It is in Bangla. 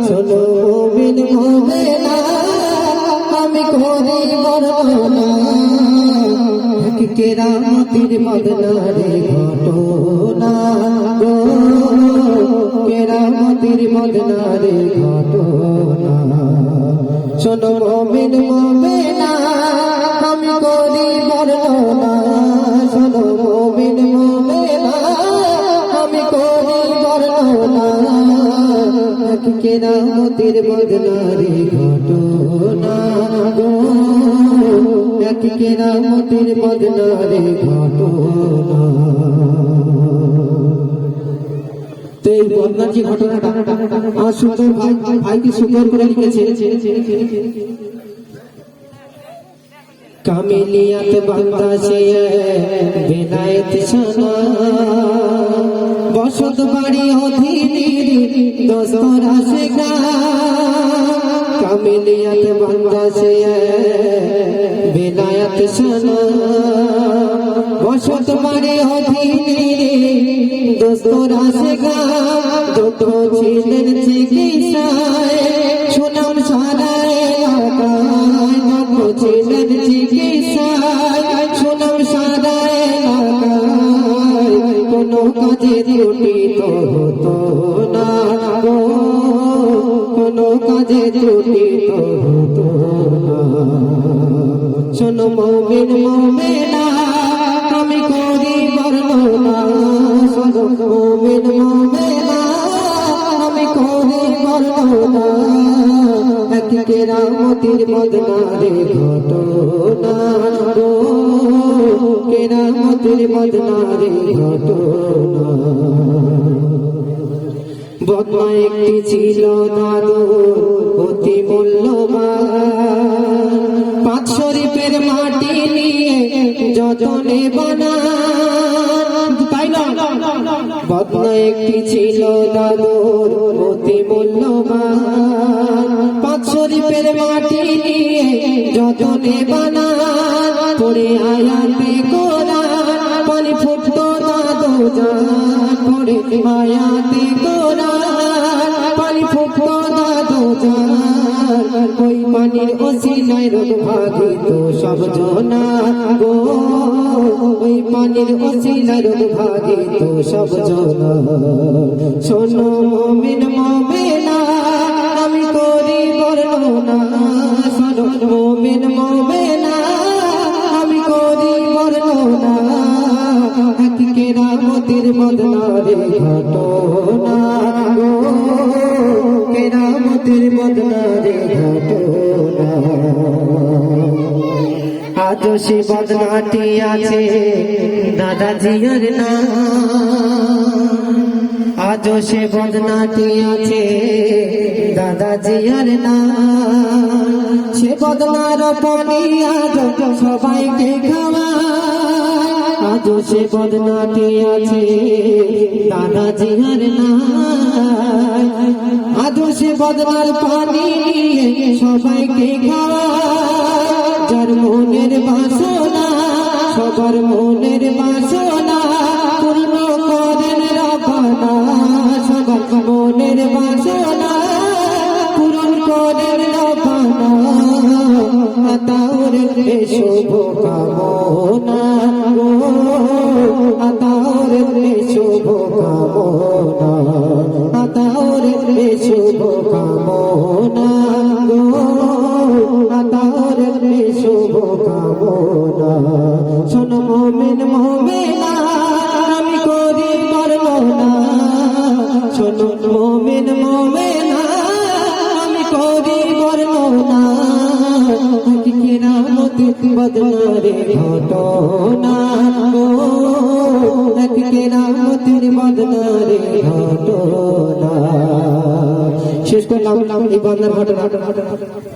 শোনো মুমিন মুমিনা আমি করি বর্ণনা এক কেরামতের বদনারে ঘটনা গো কেরামতের বদনারে ঘটনা শোনো মুমিন মুমিনা আমি করি বর্ণনা শোনো মুমিন মুমিনা আমি করি বর্ণনা এক কেরামতের বদনারে ঘটনা গো এক কেরামতের বদনারে ঘটনা। তো এই বদনার যে ঘটনাটা আমার সুন্দর ভাইকে সুন্দর করে লিখেছে কামিলিয়াত বান্দা সে বেলায়েত সানা বসত বাড়ি অধীনের দস্তর আসে গা কামিলিয়াত বান্দা সে বেলায়েত সানা বসত বাড়ি অধীনের দস্তর আসে গা দুটো ছিলেন চিকিৎসায় সুনাম সারা এলাকায় দুটো ছিলেন চিকিৎসায় সুনাম সারা এলাকায় কোনো কাজে ত্রুটি তো হতো না গো কোনো কাজে ত্রুটি তো হতো না শোনো মুমিন মুমিনা আমি করি বর্ণনা শোনো মুমিন মুমিনা আমি করি বর্ণনা এক কেরামতের বদনারে ঘটনা গো কেরামতের বদনারে ঘটনা। বদনা একটি ছিল দাদু অতি মূল্যবান পাঁচ শরীফের মাটি নিয়ে যতনে বানান তাই না বদনা একটি ছিল দাদুর অতি মূল্যবান পাঁচ শরীফের মাটি নিয়ে যতনে বানান পড়ে আয়াতে কোরআন পানি ফুটতো দাদু জান পড়ে আয়াতে কোরআন পানি ফুটতো দাদু জান ওই পানির ওসিলায় রোগ ভাগিত সব জনা গো ওই পানির ওসিলায় রোগ ভাগিত সব জনা শোনো মুমিন মুমিনা আমি করি বর্ণনা শোনো মুমিন মুমিনা আমি করি বর্ণনা এক কেরামতের বদনারে ঘটনা গো কেরামতের বদনারে ঘটনা। আজ সে বদনাটি আছে দাদাজিয়ার নাম আজ সে বদনাটি আছে দাদাজিয়ার নাম সে বদনার পানি আজ সবাইকে খাওয়ায় আজ সে বদনাটি আছে দাদাজিয়ার নাম আজ সে বদনার পানি নিয়ে সবাইকে খাওয়ায় যার মনের বাসনা সবার মনের বাসনা পূর্ণ করেন রাব্বানা সবার মনের বাসনা পূরণ করেন রাব্বানা আতাউর শুভ কামনা গো আতাউর শুভ কামনা আতাউর শুভ কামনা গো আতাউর শুভ কামনা শোনো মুমিন মুমিনা আমি করি বর্ণনা শোনো মুমিন মুমিনা আমি করি বর্ণনা এক কেরামতের বদনারে ঘটনা গো এক কেরামতের বদনারে ঘটনা শেষ করলাম এই বদনার ঘটনা।